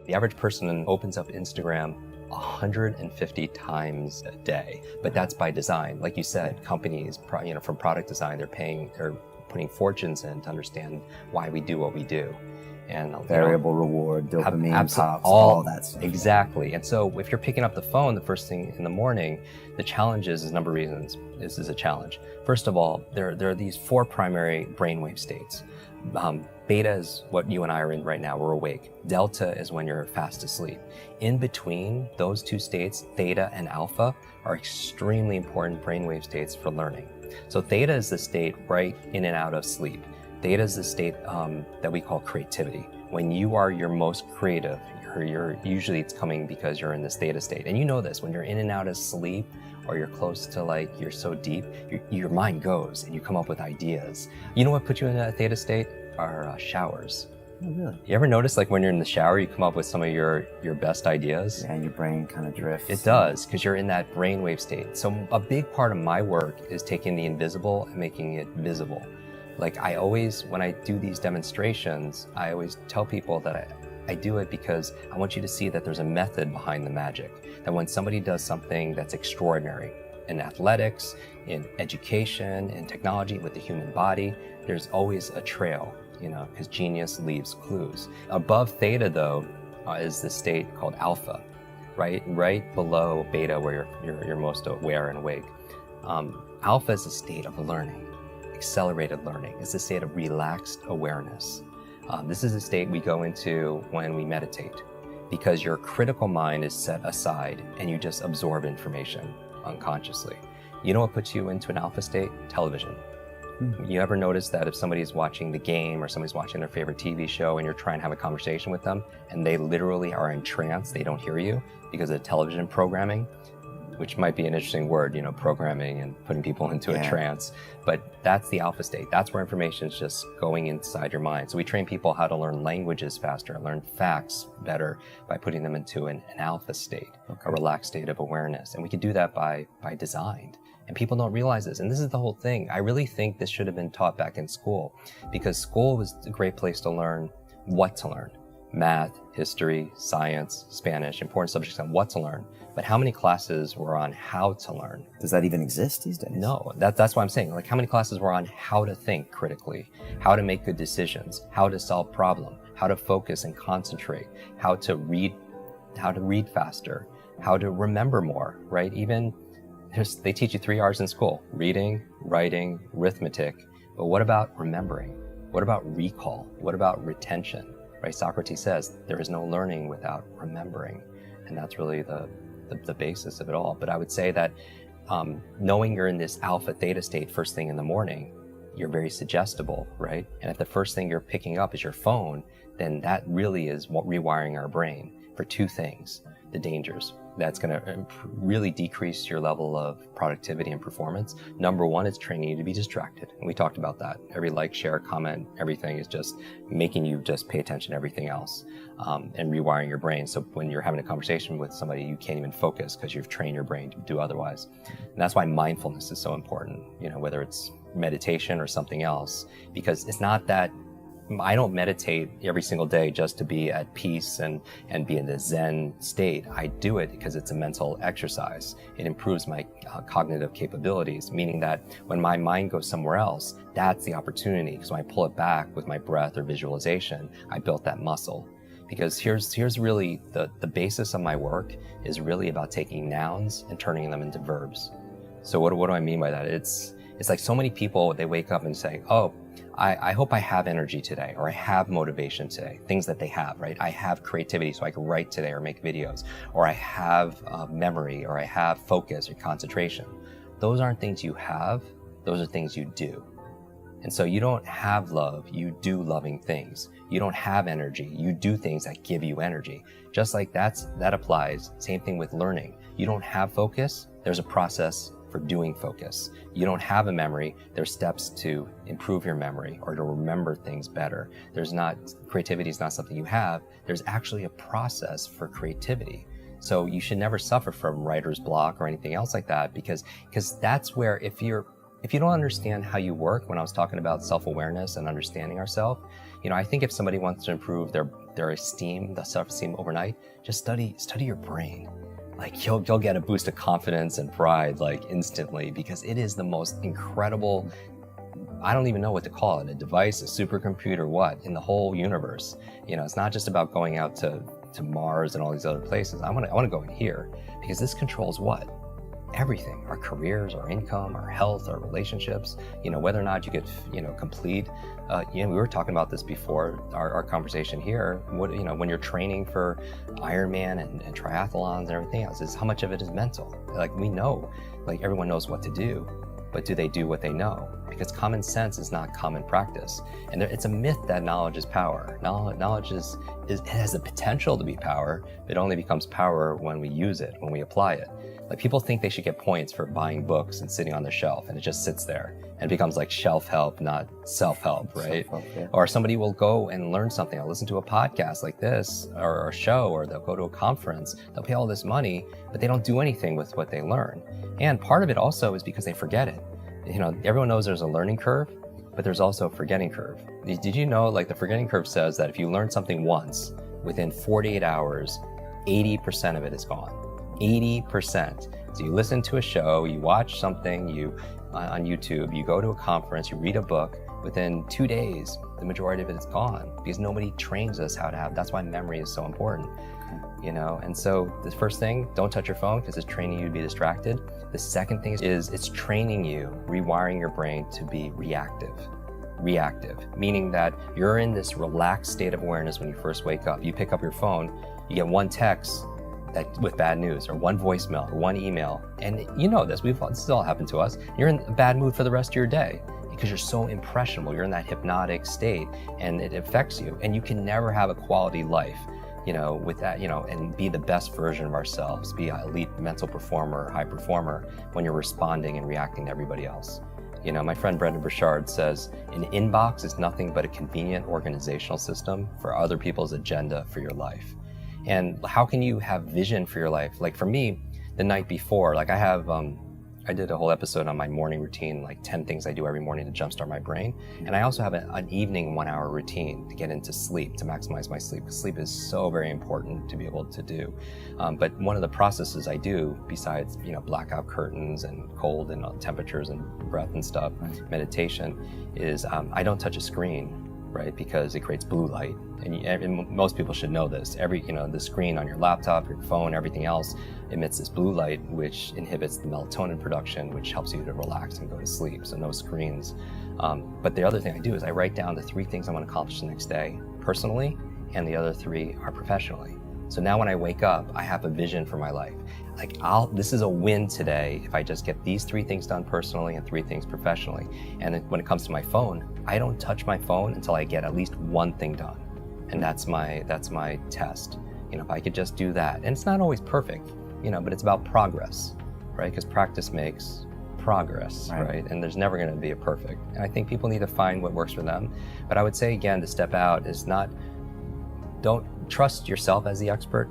The average person opens up Instagram 150 times a day, but that's by design. Like you said, companies, from product design, they're putting fortunes in to understand why we do what we do. And variable reward, dopamine pops, all that stuff. Exactly. And so if you're picking up the phone the first thing in the morning, the challenge is a number of reasons. This is a challenge. First of all, there are these 4 primary brainwave states. Beta is what you and I are in right now, we're awake. Delta is when you're fast asleep. In between those 2 states, theta and alpha, are extremely important brainwave states for learning. So theta is the state right in and out of sleep. Theta is the state that we call creativity. When you are your most creative, usually it's coming because you're in this theta state. And you know this, when you're in and out of sleep, or you're close to you're so deep, your mind goes and you come up with ideas. You know what puts you in a theta state? Are showers. Oh, really? You ever notice when you're in the shower, you come up with some of your best ideas? Yeah, and your brain kind of drifts. It does, because you're in that brainwave state. So a big part of my work is taking the invisible and making it visible. When I do these demonstrations, I always tell people that I do it because I want you to see that there's a method behind the magic. That when somebody does something that's extraordinary in athletics, in education, in technology, with the human body, there's always a trail, because genius leaves clues. Above theta, though, is the state called alpha, right below beta, where you're most aware and awake. Alpha is a state of learning. Accelerated learning. It's a state of relaxed awareness. This is a state we go into when we meditate, because your critical mind is set aside and you just absorb information unconsciously. You know what puts you into an alpha state? Television. You ever notice that if somebody's watching the game or somebody's watching their favorite TV show and you're trying to have a conversation with them and they literally are in trance, they don't hear you because of television programming, which might be an interesting word, programming and putting people into a trance. But that's the alpha state. That's where information is just going inside your mind. So we train people how to learn languages faster, learn facts better by putting them into an alpha state, a relaxed state of awareness. And we can do that by design. And people don't realize this. And this is the whole thing. I really think this should have been taught back in school, because school was a great place to learn what to learn. Math, history, science, Spanish, important subjects on what to learn. But how many classes were on how to learn? Does that even exist these days? No, that's what I'm saying. How many classes were on how to think critically, how to make good decisions, how to solve problems, how to focus and concentrate, how to read faster, how to remember more, right? Even they teach you 3 R's in school: reading, writing, arithmetic. But what about remembering? What about recall? What about retention? Right? Socrates says there is no learning without remembering. And that's really the basis of it all. But I would say that knowing you're in this alpha theta state first thing in the morning, you're very suggestible, right? And if the first thing you're picking up is your phone, then that really is rewiring our brain for 2 things: the dangers. That's going to really decrease your level of productivity and performance. Number 1, it's training you to be distracted. And we talked about that. Every like, share, comment, everything is just making you just pay attention to everything else, and rewiring your brain. So when you're having a conversation with somebody, you can't even focus because you've trained your brain to do otherwise. And that's why mindfulness is so important, whether it's meditation or something else, because it's not that I don't meditate every single day just to be at peace and be in the Zen state. I do it because it's a mental exercise. It improves my cognitive capabilities, meaning that when my mind goes somewhere else, that's the opportunity. Because when I pull it back with my breath or visualization, I built that muscle. Because here's really the basis of my work is really about taking nouns and turning them into verbs. So what do I mean by that? It's like so many people, they wake up and say, oh, I hope I have energy today, or I have motivation today, things that they have, right? I have creativity so I can write today or make videos, or I have memory, or I have focus or concentration. Those aren't things you have, those are things you do. And so you don't have love, you do loving things. You don't have energy, you do things that give you energy. Just like that applies, same thing with learning. You don't have focus, there's a process for doing focus. You don't have a memory, there's steps to improve your memory or to remember things better. Creativity is not something you have, there's actually a process for creativity. So you should never suffer from writer's block or anything else like that, because that's where if you don't understand how you work, when I was talking about self-awareness and understanding ourselves, I think if somebody wants to improve their esteem, the self-esteem overnight, just study your brain. Like you'll get a boost of confidence and pride like instantly, because it is the most incredible, I don't even know what to call it, a device, a supercomputer, what, in the whole universe. It's not just about going out to Mars and all these other places. I want to go in here, because this controls what? Everything, our careers, our income, our health, our relationships, whether or not you get, complete. We were talking about this before our conversation here. When you're training for Ironman and triathlons and everything else, is how much of it is mental. Like we know, like everyone knows what to do, but do they do what they know? Because common sense is not common practice. And it's a myth that knowledge is power. Knowledge it has the potential to be power. It only becomes power when we use it, when we apply it. Like people think they should get points for buying books and sitting on the shelf, and it just sits there and it becomes like shelf help, not self-help, right? Self-help, yeah. Or somebody will go and learn something. I'll listen to a podcast like this or a show, or they'll go to a conference. They'll pay all this money, but they don't do anything with what they learn. And part of it also is because they forget it. Everyone knows there's a learning curve, but there's also a forgetting curve. Did you know, like the forgetting curve says that if you learn something once, within 48 hours, 80% of it is gone. 80%. So you listen to a show, you watch something, on YouTube, you go to a conference, you read a book, within 2 days, the majority of it is gone, because nobody trains us how to have, that's why memory is so important. And so the first thing, don't touch your phone, because it's training you to be distracted. The second thing is it's training you, rewiring your brain to be reactive, meaning that you're in this relaxed state of awareness when you first wake up. You pick up your phone, you get one text with bad news, or one voicemail, or one email, and this has all happened to us. You're in a bad mood for the rest of your day, because you're so impressionable. You're in that hypnotic state, and it affects you, and you can never have a quality life with that, and be the best version of ourselves, be an elite mental performer, high performer, when you're responding and reacting to everybody else. My friend Brendan Burchard says, an inbox is nothing but a convenient organizational system for other people's agenda for your life. And how can you have vision for your life? Like for me, the night before, like I did a whole episode on my morning routine, like 10 things I do every morning to jumpstart my brain. And I also have an evening 1 hour routine to get into sleep, to maximize my sleep, because sleep is so very important to be able to do. But one of the processes I do, besides, blackout curtains and cold and temperatures and breath and stuff, meditation, is I don't touch a screen, right? Because it creates blue light. And most people should know this. The screen on your laptop, your phone, everything else emits this blue light, which inhibits the melatonin production, which helps you to relax and go to sleep. So no screens. But the other thing I do is I write down the 3 things I want to accomplish the next day personally, and the other 3 are professionally. So now when I wake up, I have a vision for my life. Like this is a win today if I just get these 3 things done personally and 3 things professionally. And then when it comes to my phone, I don't touch my phone until I get at least 1 thing done. And that's my test. If I could just do that, and it's not always perfect, but it's about progress, right? Because practice makes progress, right? And there's never going to be a perfect. And I think people need to find what works for them. But I would say again, to step out is don't trust yourself as the expert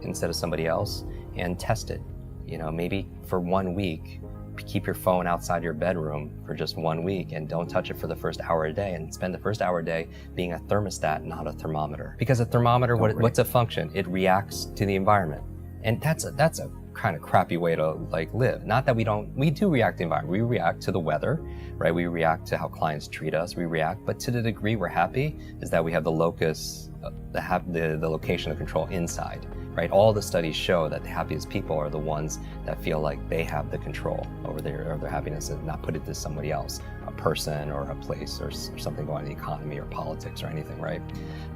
instead of somebody else, and test it. Maybe for 1 week, keep your phone outside your bedroom for just 1 week, and don't touch it for the first hour a day, and spend the first hour a day being a thermostat, not a thermometer. Because a thermometer, what's a function? It reacts to the environment. And that's a kind of crappy way to live. Not that we do react to the environment. We react to the weather, right? We react to how clients treat us. We react, but to the degree we're happy is that we have the locus, the location of control inside, right? All the studies show that the happiest people are the ones that feel like they have the control over their happiness, and not put it to somebody else, a person or a place or something going on in the economy or politics or anything, right?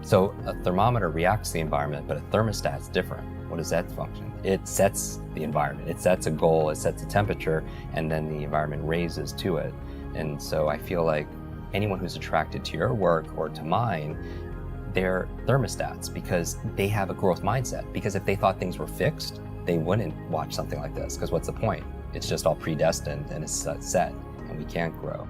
So a thermometer reacts to the environment, but a thermostat's different. What does that function? It sets the environment. It sets a goal, it sets a temperature, and then the environment raises to it. And so I feel like anyone who's attracted to your work or to mine, they're thermostats, because they have a growth mindset. Because if they thought things were fixed, they wouldn't watch something like this, because what's the point? It's just all predestined and it's set, and we can't grow.